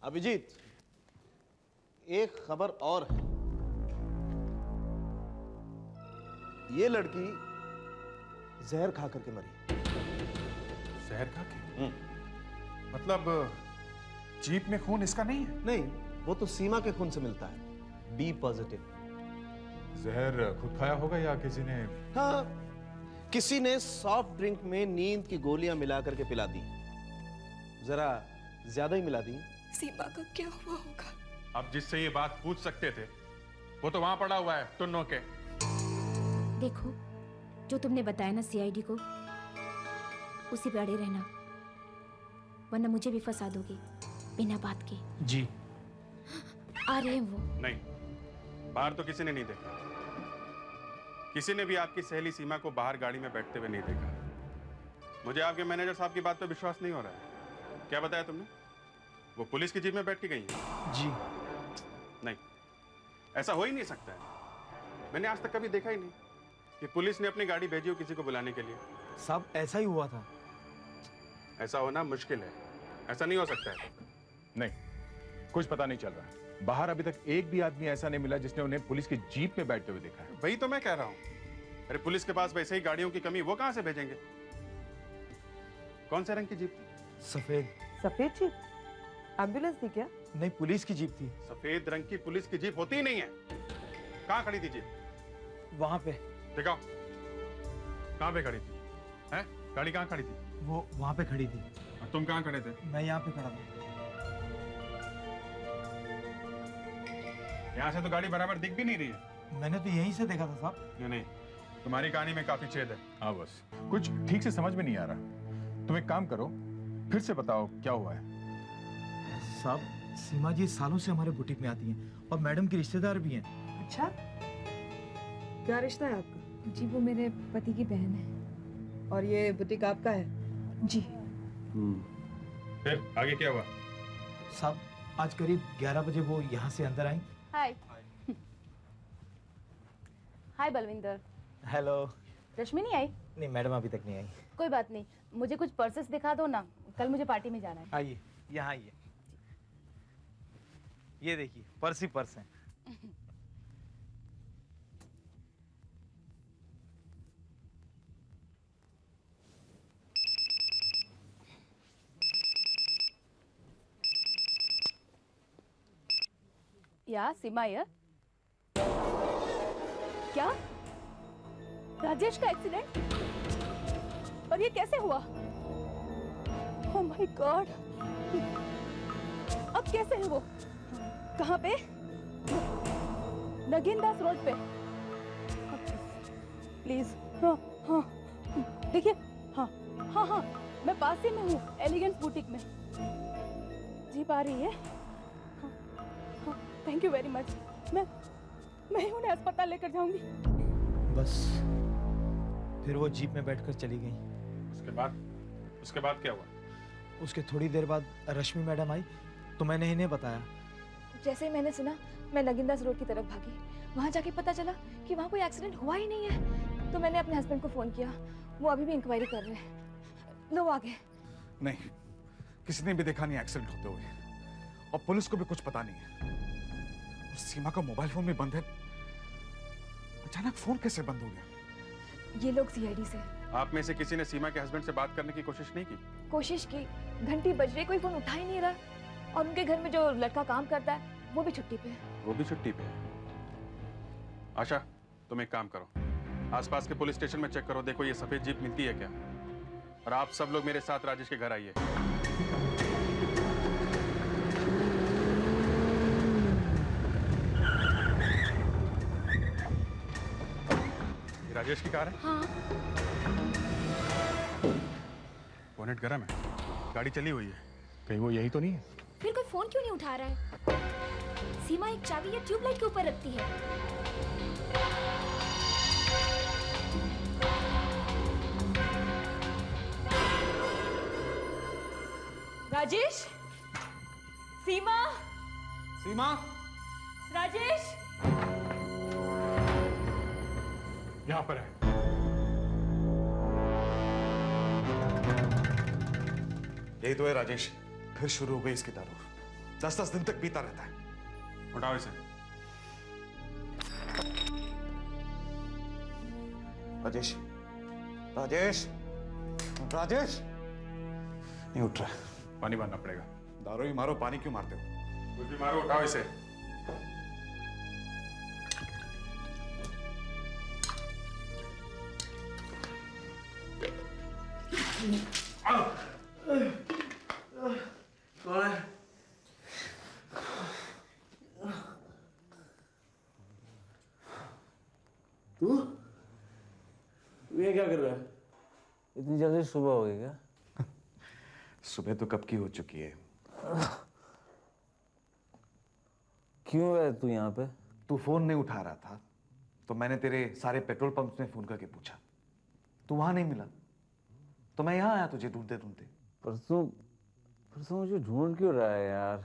अभिजीत, एक खबर और है। ये लड़की जहर खा करके मरी। जहर खा के? मतलब जीप में खून इसका नहीं है? नहीं, वो तो सीमा के खून से मिलता है, बी पॉजिटिव। जहर खुद खाया होगा या किसी ने? हाँ, किसी ने सॉफ्ट ड्रिंक में नींद की गोलियां मिला करके पिला दी, जरा ज्यादा ही मिला दी। सीमा का क्या हुआ होगा? अब जिससे ये बात पूछ सकते थे वो तो वहां पड़ा हुआ है टुन्नो के। देखो, जो तुमने बताया ना सीआईडी को, उसी पे अड़े रहना, वरना मुझे भी फंसा दोगे बिना बात के। जी। आ रहे हैं वो। नहीं, बाहर तो किसी ने नहीं देखा। किसी ने भी आपकी सहेली सीमा को बाहर गाड़ी में बैठते हुए नहीं देखा। मुझे आपके मैनेजर साहब की बात पे विश्वास नहीं हो रहा है। क्या बताया तुमने? वो पुलिस की जीप में बैठ के गई है? जी। नहीं, ऐसा हो ही नहीं सकता है। मैंने आज तक कभी देखा ही नहीं कि पुलिस ने अपनी गाड़ी भेजी हो किसी को बुलाने के लिए। साहब, ऐसा ही हुआ था। ऐसा होना मुश्किल है, ऐसा नहीं हो सकता है। नहीं, कुछ पता नहीं चल रहा है। बाहर अभी तक एक भी आदमी ऐसा नहीं मिला जिसने उन्हें पुलिस की जीप में बैठते हुए देखा है। वही तो मैं कह रहा हूं। अरे पुलिस के पास वैसे ही गाड़ियों की कमी, वो कहां से भेजेंगे? कौन से रंग की जीप थी? सफेद। सफेद जीप? एम्बुलेंस थी क्या? नहीं, पुलिस की जीप थी। सफेद रंग की पुलिस की जीप होती ही नहीं है। कहां खड़ी थी जीप? वहां पे। दिखाओ, कहां पे खड़ी थी? हैं? गाड़ी कहां खड़ी थी? वो वहां पे खड़ी थी। और तुम कहां खड़े थे? मैं यहाँ पे खड़ा था। यहां से तो गाड़ी बराबर दिख भी नहीं रही है। मैंने तो यहीं से देखा था साहब। नहीं, तुम्हारी कहानी में काफी छेद है। हाँ बस, कुछ ठीक से समझ में नहीं आ रहा। तुम एक काम करो, फिर से बताओ क्या हुआ है। साहब, सीमा जी सालों से हमारे बुटीक में आती हैं और मैडम की रिश्तेदार भी हैं। अच्छा, क्या रिश्ता है आपका? जी, वो मेरे पति की बहन है। और ये बुटीक आपका है? जी। फिर आगे क्या हुआ? साहब, आज करीब 11 बजे वो यहाँ से अंदर आई। हाय। हाय बलविंदर। हेलो। रश्मि नहीं आई? नहीं, मैडम अभी तक नहीं आई। कोई बात नहीं, मुझे कुछ पर्सेस दिखा दो ना, कल मुझे पार्टी में जाना है। आइए, यहाँ आइए। ये देखिए, पर्स ही पर्स हैं। या सीमा या क्या राजेश का एक्सीडेंट? और ये कैसे हुआ? ओह माय गॉड, अब कैसे है वो? कहाँ पे? नगीनदास रोड पे। प्लीज। हाँ हाँ, देखिए। हाँ हाँ हाँ, मैं पास ही में हूँ, एलिगेंस बुटीक में। जीप आ रही है। हाँ, थैंक यू वेरी मच। मैं ही उन्हें अस्पताल लेकर जाऊंगी। बस फिर वो जीप में बैठकर चली गई। उसके बाद क्या हुआ? उसके थोड़ी देर बाद रश्मि मैडम आई तो मैंने इन्हें बताया। जैसे ही मैंने सुना, मैं नगीनदास रोड की तरफ भागी। वहां जाके पता चला कि वहां कोई एक्सीडेंट हुआ ही नहीं है। तो मैंने अपने हस्बैंड को फोन किया, वो अभी भी इंक्वायरी कर रहे हैं। लो आगे। नहीं, किसी ने भी देखा नहीं एक्सीडेंट होते हुए, और पुलिस को भी कुछ पता नहीं है। और सीमा का मोबाइल फोन भी बंद है। अचानक फोन कैसे बंद हो गया? ये लोग सीआईडी से। आप में से किसी ने सीमा के हस्बैंड से बात करने की कोशिश नहीं की? कोशिश की, घंटी बज रही, कोई फोन उठा ही नहीं रहा। और उनके घर में जो लड़का काम करता है वो भी छुट्टी पे है। वो भी छुट्टी पे है? आशा, तुम एक काम करो, आसपास के पुलिस स्टेशन में चेक करो, देखो ये सफेद जीप मिलती है क्या। और आप सब लोग मेरे साथ राजेश के घर आइए। ये राजेश की कार है? हाँ। बोनेट गरम है, गाड़ी चली हुई है। कहीं वो यही तो नहीं है? फिर कोई फोन क्यों नहीं उठा रहा है? सीमा एक चाबी या ट्यूबलाइट के ऊपर रखती है। राजेश, सीमा, सीमा, राजेश। यहाँ पर है। यही तो है राजेश, फिर शुरू हो गई इसकी दारू। 10-10 दिन तक पीता रहता है। उठाओ इसे। राजेश, राजेश, राजेश, नहीं उठ रहा है। पानी मारना पड़ेगा। दारू ही मारो, पानी क्यों मारते हो? कुछ भी मारो, उठाओ इसे। कौन है? तू ये क्या कर रहा है? इतनी जल्दी सुबह हो गई क्या? सुबह तो कब की हो चुकी है। क्यों है तू यहाँ पे? तू फोन नहीं उठा रहा था तो मैंने तेरे सारे पेट्रोल पंप्स में फोन करके पूछा, तू वहां नहीं मिला तो मैं यहाँ आया तुझे ढूंढते ढूंढते। पर तू मुझे ढूंढ क्यों रहा है यार?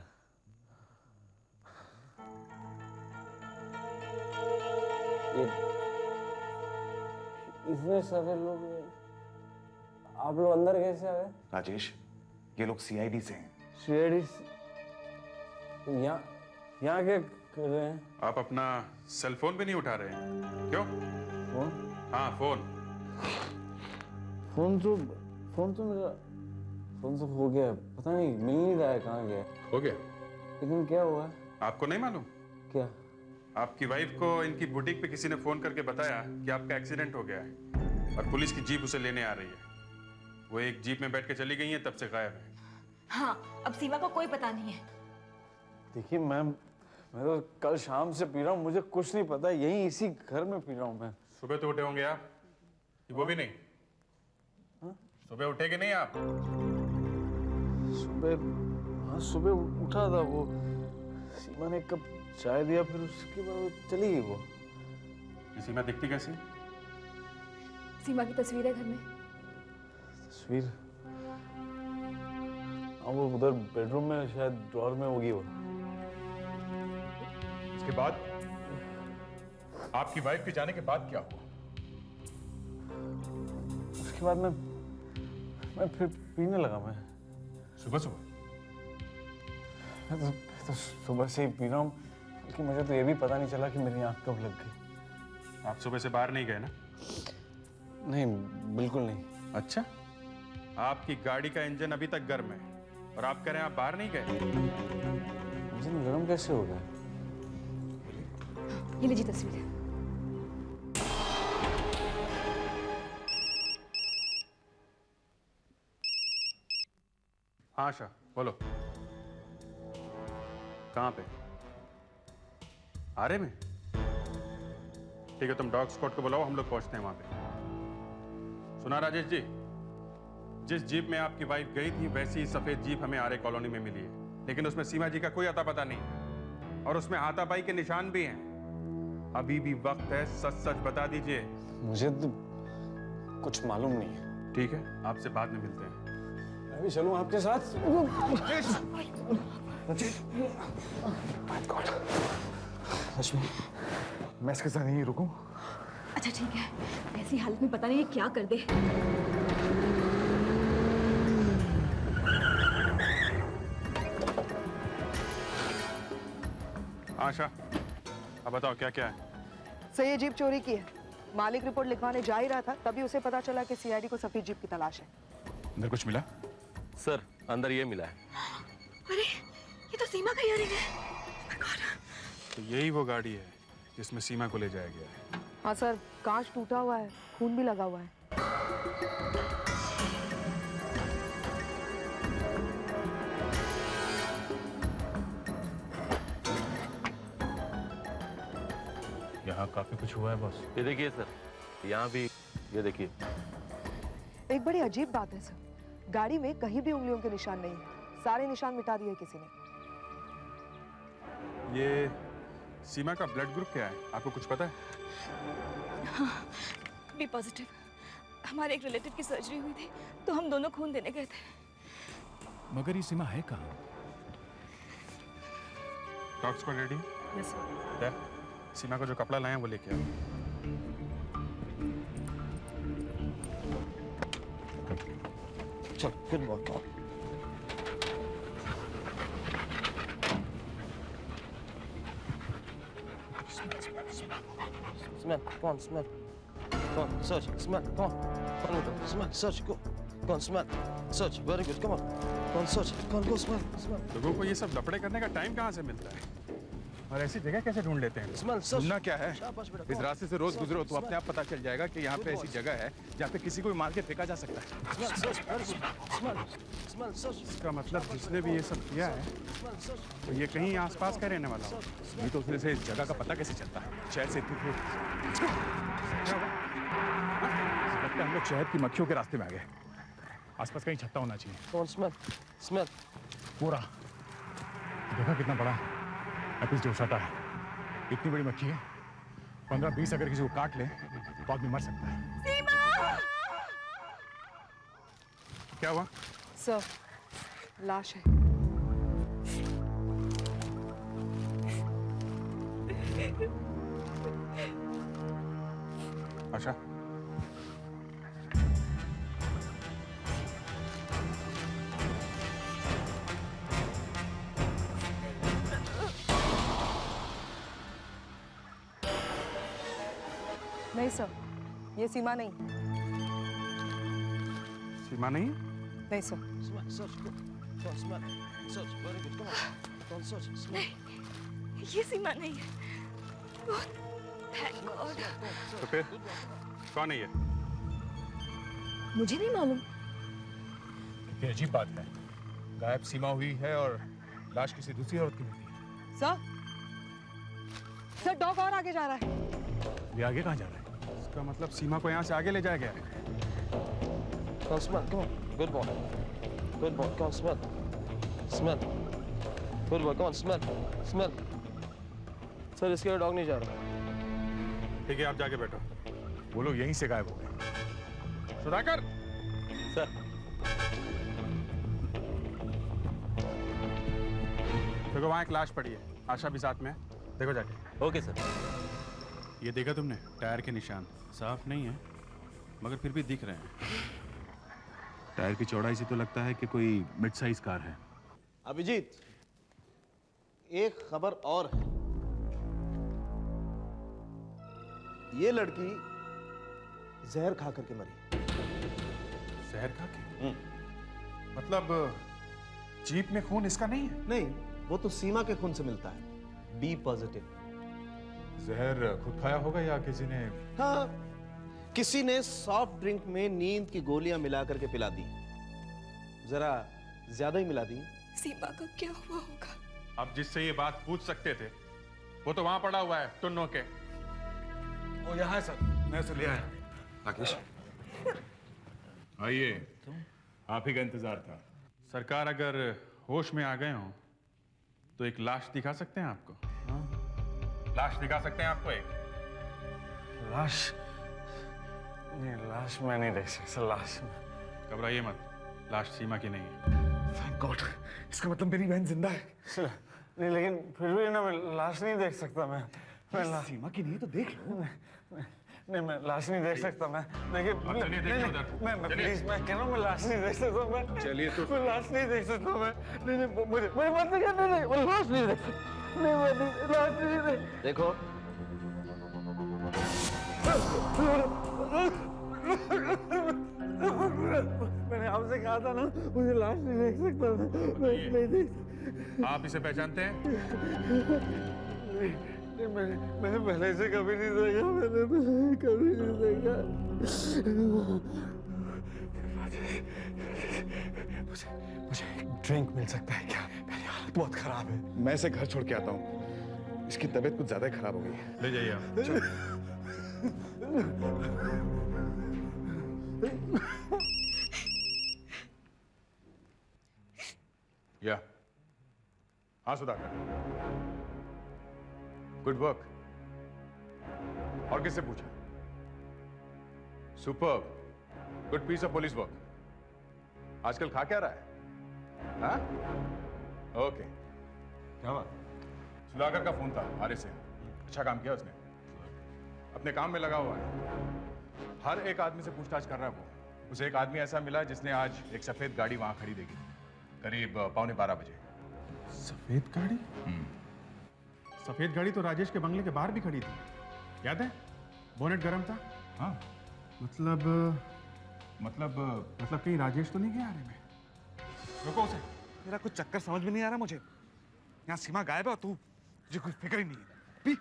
इतने सारे लोग, आप लोग अंदर कैसे आ गए? राजेश, ये लोग सीआईडी से हैं। सीआईडी? यहाँ क्या कर रहे हैं? आप अपना सेल फोन भी नहीं उठा रहे हैं, क्यों? फोन? हाँ, फोन। फोन तो मेरा फोन तो हो गया, पता नहीं मिल नहीं रहा है, कहाँ गया? हो गया? लेकिन क्या हुआ? आपको नहीं मालूम? क्या? आपकी वाइफ को इनकी बुटीक पे किसी ने फोन करके बताया कि आपका एक्सीडेंट हो गया है और पुलिस की जीप उसे लेने आ रही है। वो एक जीप में बैठ के चली गई है, तब से गायब है। हाँ, अब सीमा को कोई पता नहीं है। देखिए मैम, मैं तो कल शाम से पी रहा हूँ, मुझे कुछ नहीं पता, यहीं इसी घर में पी रहा हूँ मैं। सुबह तो उठे होंगे आप? वो भी नहीं? सुबह उठे कि नहीं आप? सुबह उठा था, वो सीमा ने कब चाय दिया, फिर उसके बाद वो चली गई। वो सीमा दिखती कैसी? सीमा की तस्वीर है घर में। तस्वीर? हाँ, वो उधर बेडरूम में शायद ड्रॉअर में होगी वो। उसके बाद आपकी वाइफ के जाने के बाद क्या हुआ? उसके बाद मैं फिर पीने लगा। मैं सुबह मैं तो सुबह से ही पी रहा हूँ, लेकिन मुझे तो ये भी पता नहीं चला कि मेरी आँख कब लग गई। आप सुबह से बाहर नहीं गए ना? नहीं, बिल्कुल नहीं। अच्छा, आपकी गाड़ी का इंजन अभी तक गर्म है और आप कह रहे हैं आप बाहर नहीं गए? इंजन गर्म कैसे हो गया? ये लीजिए तस्वीर। हाँ आशा, बोलो। कहाँ पे? आरे में? ठीक है, तुम डॉग स्क्वाड को बुलाओ, हम लोग पहुंचते हैं वहां पे। सुना राजेश जी, जिस जीप में आपकी वाइफ गई थी वैसी ही सफेद जीप हमें आरे कॉलोनी में मिली है, लेकिन उसमें सीमा जी का कोई अता पता नहीं है और उसमें हाथापाई के निशान भी हैं। अभी भी वक्त है, सच सच बता दीजिए। मुझे तो कुछ मालूम नहीं है। ठीक है, आपसे बाद में मिलते हैं। मैं भी चलूं आपके साथ? लक्ष्मी, मैं इसके साथ नहीं रुकूं? अच्छा ठीक है, ऐसी हालत में पता नहीं ये क्या कर दे। आशा, अब बताओ क्या क्या है? सर, ये जीप चोरी की है। मालिक रिपोर्ट लिखवाने जा ही रहा था, तभी उसे पता चला कि सीआईडी को सफेद जीप की तलाश है। अंदर कुछ मिला? सर, अंदर ये मिला है। अरे, ये तो सीमा का इयरिंग है। Oh my God। तो यही वो गाड़ी है जिसमें सीमा को ले जाया गया है। हाँ सर, कांच टूटा हुआ है, खून भी लगा हुआ है। यहाँ काफी कुछ हुआ है बॉस। ये देखिए सर, यहाँ भी ये देखिए। एक बड़ी अजीब बात है सर, गाड़ी में कहीं भी उंगलियों के निशान नहीं है, सारे निशान मिटा दिए किसी ने। ये सीमा का ब्लड ग्रुप क्या है, आपको कुछ पता है? हाँ, बी पॉजिटिव। हमारे एक रिलेटिव की सर्जरी हुई थी तो हम दोनों खून देने गए थे। मगर ये सीमा है कहाँ? Dog squad ready? Yes sir. Seema को जो कपड़ा लाए हैं वो लेके आओ। चल फिर बहुत smell. Come on, smell. Come on, search, smell. Come on. Come on, smell, search, go. Come on, smell. Search, very good. Come on. Come on, search. Come on, go, smell, smell. लोगों को ये सब लफड़े करने का time कहाँ से मिलता है? और ऐसी जगह कैसे ढूंढ लेते हैं? Smell, search. सुनना क्या है? इस रास्ते से रोज गुजरो तो अपने आप पता चल जाएगा कि यहाँ पे ऐसी जगह है जहाँ पे किसी को भी मार के फेंका जा सकता है। Smell, search, very good. Smell, smell, search. इसका मतलब जिसने भी ये सब किया है तो ये कहीं आसपास का रहने वाला हो। नहीं तो उसमें से इस जगह का पता कैसे चलता है? शहर से इतनी दूर। लगता है हम लोग शहर की मक्खियों के रास्ते में आ गए। आसपास कहीं छत्ता होना चाहिए। Come on, smell, smell. पूरा देखा कितना बड़ा एपिस डोसाटा है। इतनी बड़ी मक्खी है, 15-20 अगर किसी को काट ले तो आदमी मर सकता है। क्या हुआ? सर, लाश है। आशा, नहीं सर, ये सीमा नहीं। सीमा नहीं? नहीं sir. Smell, search, go. Come on, smell. Search, very good. Come on. Come on, search, smell. ये सीमा नहीं है। Thank God. तो फिर कौन है ये? मुझे नहीं मालूम। ये अजीब बात है। गायब सीमा हुई है और लाश किसी दूसरी औरत की मिलती है। सर, डॉग और आगे जा रहा है। ये आगे कहाँ जा रहा है? इसका मतलब सीमा को यहाँ से आगे ले जाया गया है। Come on, smell. Come on. Good boy. Good boy. Come on, smell. Smell. Good boy. Come on, smell. Smell. Sir इसके डॉग नहीं जा रहा। ठीक है, आप जाके बैठो। वो लोग यहीं से गायब हो गए। सुधाकर, सर देखो वहाँ एक लाश पड़ी है। आशा भी साथ में है, देखो जाके। Okay sir. ये देखा तुमने? टायर के निशान साफ नहीं है मगर फिर भी दिख रहे हैं। टायर की चौड़ाई से तो लगता है कि कोई मिड साइज कार है। अभिजीत, एक खबर और है। ये लड़की जहर खा करके मरी। जहर खा के? मतलब जीप में खून इसका नहीं है? नहीं, वो तो सीमा के खून से मिलता है। B positive. जहर खुद खाया होगा या किसी ने? हाँ, किसी ने सॉफ्ट ड्रिंक में नींद की गोलियां मिला करके पिला दी। जरा ज्यादा ही मिला दी। सीमा का क्या हुआ होगा? अब जिससे ये बात पूछ सकते थे वो तो वहां पड़ा हुआ है टुन्नो के। वो यहाँ है सर, मैं उसे ले आया। राकेश, आइए, आप ही का इंतजार था। सरकार अगर होश में आ गए हो तो एक लाश दिखा सकते हैं आपको? लाश दिखा सकते हैं आपको? एक लाश? नहीं, लाश मैं नहीं देख सकता। लाश घबराइए मत, लाश सीमा की नहीं है। थैंक गॉड, इसका मतलब मेरी बहन जिंदा है। नहीं, लेकिन फिर भी ना, मैं लाश नहीं देख सकता। मैं सीमा की नहीं तो देख लो। नहीं, मैं लाश नहीं देख सकता। मैं देखिए, चलिए देखिए उधर। मैं प्लीज, मैं कह रहा हूँ, मैं लाश नहीं देख सकता। मैं चलिए तो मैं लाश नहीं देख सकता। मैं नहीं, मुझे मत नहीं, मैं लाश नहीं देख सकता। नहीं, मैं लाश नहीं देख। देखो मैंने आपसे कहा था ना, मुझे लाश नहीं देख सकता। मैं नहीं देख। आप इसे पहचानते हैं? नहीं, मैंने पहले से कभी नहीं देखा। मैंने पहले कभी नहीं देखा। मुझे एक ड्रिंक मिल सकता है क्या? मेरी हालत बहुत खराब है। मैं इसे घर छोड़ के आता हूँ। इसकी तबीयत कुछ ज्यादा खराब हो गई है। ले जाइए आप। या हाँ सुधाकर, गुड वर्क। और किससे पूछा? Super, good piece of police work. आजकल खा क्या रहा है? हाँ? ओके, क्या बात? सुधाकर का फोन था आर्य से। अच्छा काम किया उसने, अपने काम में लगा हुआ है। हर एक आदमी से पूछताछ कर रहा है वो। उसे एक आदमी ऐसा मिला जिसने आज एक सफेद गाड़ी वहां खड़ी देखी, करीब 11:15 बजे। सफेद गाड़ी? सफेद गाड़ी तो राजेश के बंगले के बाहर भी खड़ी थी, याद है? बोनेट गर्म था? हाँ मतलब कहीं राजेश तो नहीं गया आरे में? रुको उसे। तेरा कुछ चक्कर समझ में नहीं आ रहा मुझे। यहाँ सीमा गायब है और तू तुझे कुछ फिक्र ही नहीं है। पी।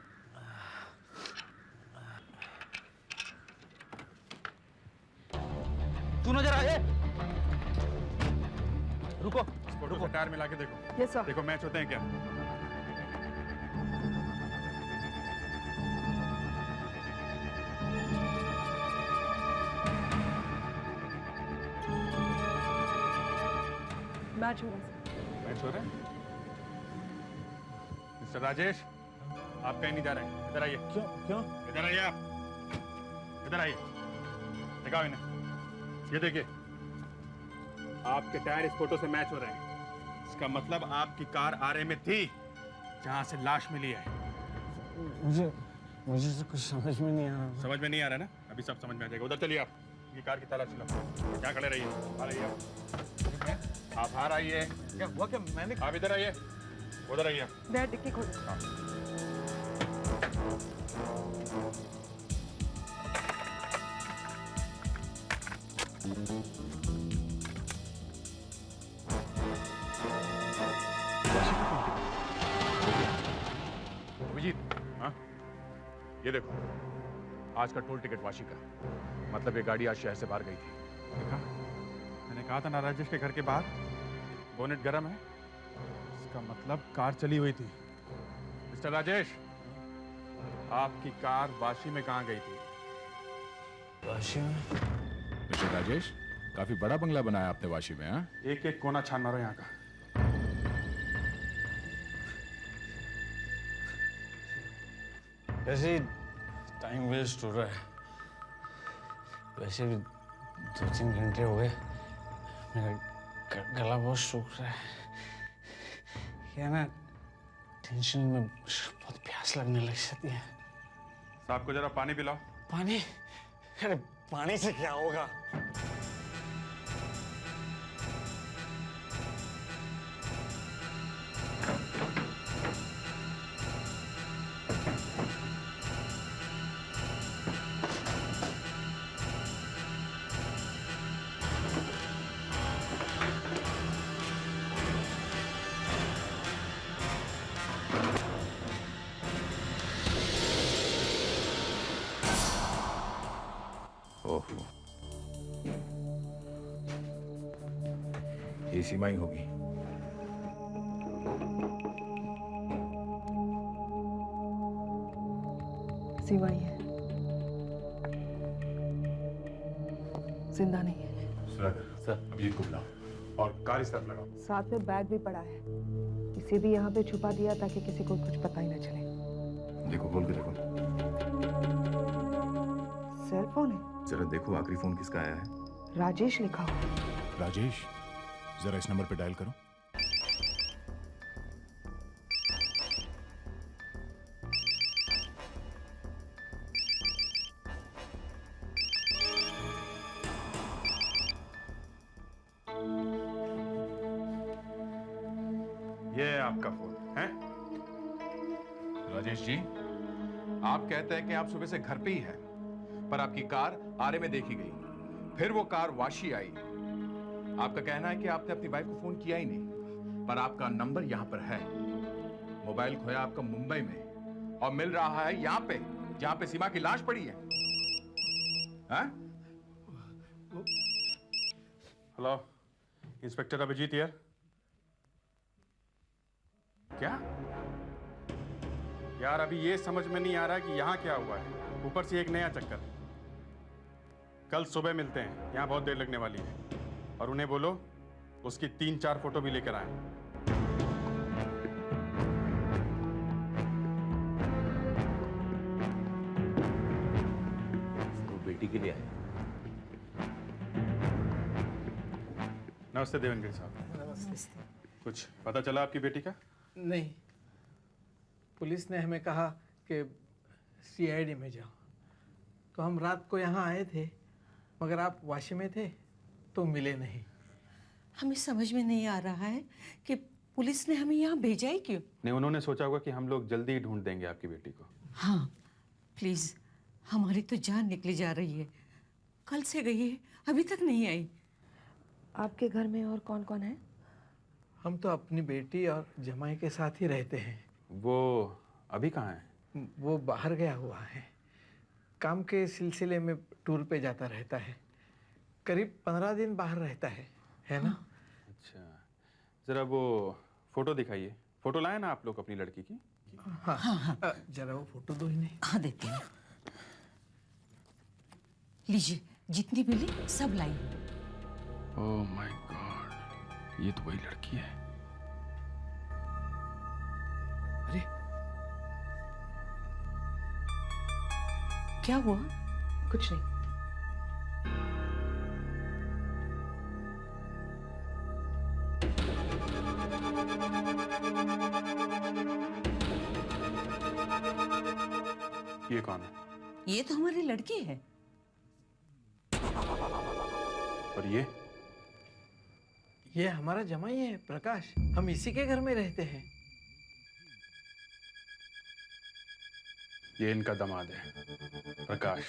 तू नजर आए। रुको फोटो को टायर मिला के देखो। Yes sir. देखो मैच होते हैं क्या? मैच हो रहा है मैच हो रहा है? मिस्टर राजेश, आप कहीं नहीं जा रहे हैं। इधर आइए। क्यों? इधर आइए आप। इधर आइए। दिखाओ इन्हें। ये देखिए, आपके टायर इस फोटो से मैच हो रहे हैं। इसका मतलब आपकी कार आरे में थी जहां से लाश मिली है। मुझे तो कुछ समझ में नहीं आ रहा। समझ में नहीं आ रहा ना? अभी सब समझ में आ जाएगा। उधर चलिए आप। ये कार की तलाशी लो। क्या खड़े रहिए? बाहर आइए आप बाहर आइए। क्या हुआ? क्या मैंने आप इधर आइए। उधर आइए। मैं डिक्की खोल। अभिजीत, हाँ? ये देखो, आज का टोल टिकट वाशी का। मतलब ये गाड़ी आज शहर से बाहर गई थी। देखा? मैंने कहा था ना राजेश के घर के बाहर बोनेट गर्म है। इसका मतलब कार चली हुई थी। मिस्टर राजेश, आपकी कार वाशी में कहाँ गई थी? वाशी में? मिस्टर राजेश, काफी बड़ा बंगला बनाया आपने वाशी में। हाँ, एक एक कोना छान मारो यहाँ का। वैसे ही टाइम वेस्ट हो रहा है। वैसे भी 2-3 घंटे हो गए। मेरा गला बहुत सूख रहा है। क्या ना, टेंशन में बहुत प्यास लगने लग जाती है। साहब को जरा पानी पिलाओ। पानी? अरे पानी से क्या होगा? ओहो, ये सीमा ही होगी। सीमा ही है, जिंदा नहीं है। सर, अभिजीत को बुलाओ और कार इस तरफ लगाओ। साथ में बैग भी पड़ा है। इसे भी यहाँ पे छुपा दिया ताकि किसी को कुछ पता ही ना चले। देखो, खोल के देखो। सेल फोन है। जरा देखो आखिरी फोन किसका आया है। राजेश लिखा हुआ। राजेश, जरा इस नंबर पे डायल करो। ये है आपका फोन है? राजेश जी, आप कहते हैं कि आप सुबह से घर पे ही हैं, पर आपकी कार आरे में देखी गई। फिर वो कार वाशी आई। आपका कहना है कि आपने अपनी वाइफ को फोन किया ही नहीं, पर आपका नंबर यहां पर है। मोबाइल खोया आपका मुंबई में और मिल रहा है यहां पे, जहां पे सीमा की लाश पड़ी है। हाँ? Hello, inspector Abhijeet here. क्या यार, अभी ये समझ में नहीं आ रहा कि यहाँ क्या हुआ है। ऊपर से एक नया चक्कर। कल सुबह मिलते हैं, यहाँ बहुत देर लगने वाली है। और उन्हें बोलो उसकी 3-4 फोटो भी लेकर आए। वो बेटी के लिए आए। नमस्ते देवेंद्र साहब। नमस्ते। कुछ पता चला आपकी बेटी का? नहीं, पुलिस ने हमें कहा कि सीआईडी में जाओ, तो हम रात को यहाँ आए थे, मगर आप वाशी में थे तो मिले नहीं। हमें समझ में नहीं आ रहा है कि पुलिस ने हमें यहाँ भेजा ही क्यों? नहीं, उन्होंने सोचा होगा कि हम लोग जल्दी ही ढूंढ देंगे आपकी बेटी को। हाँ, प्लीज हमारी तो जान निकली जा रही है। कल से गई है, अभी तक नहीं आई। आपके घर में और कौन कौन है? हम तो अपनी बेटी और जमाई के साथ ही रहते हैं। वो अभी कहाँ है? वो बाहर गया हुआ है, काम के सिलसिले में टूर पे जाता रहता है। करीब 15 दिन बाहर रहता है ना? अच्छा, जरा वो फोटो दिखाइए। फोटो लाए ना आप लोग अपनी लड़की की? हाँ हाँ, जरा वो फोटो दो ही नहीं। हाँ देती हूँ। लीजिए, जितनी मिली सब लाई। ओह माय गॉड, ये तो वही लड़की है। अरे क्या हुआ? कुछ नहीं। ये कौन है? ये तो हमारी लड़की है। और ये हमारा जमाई है प्रकाश, हम इसी के घर में रहते हैं। ये इनका दामाद है प्रकाश।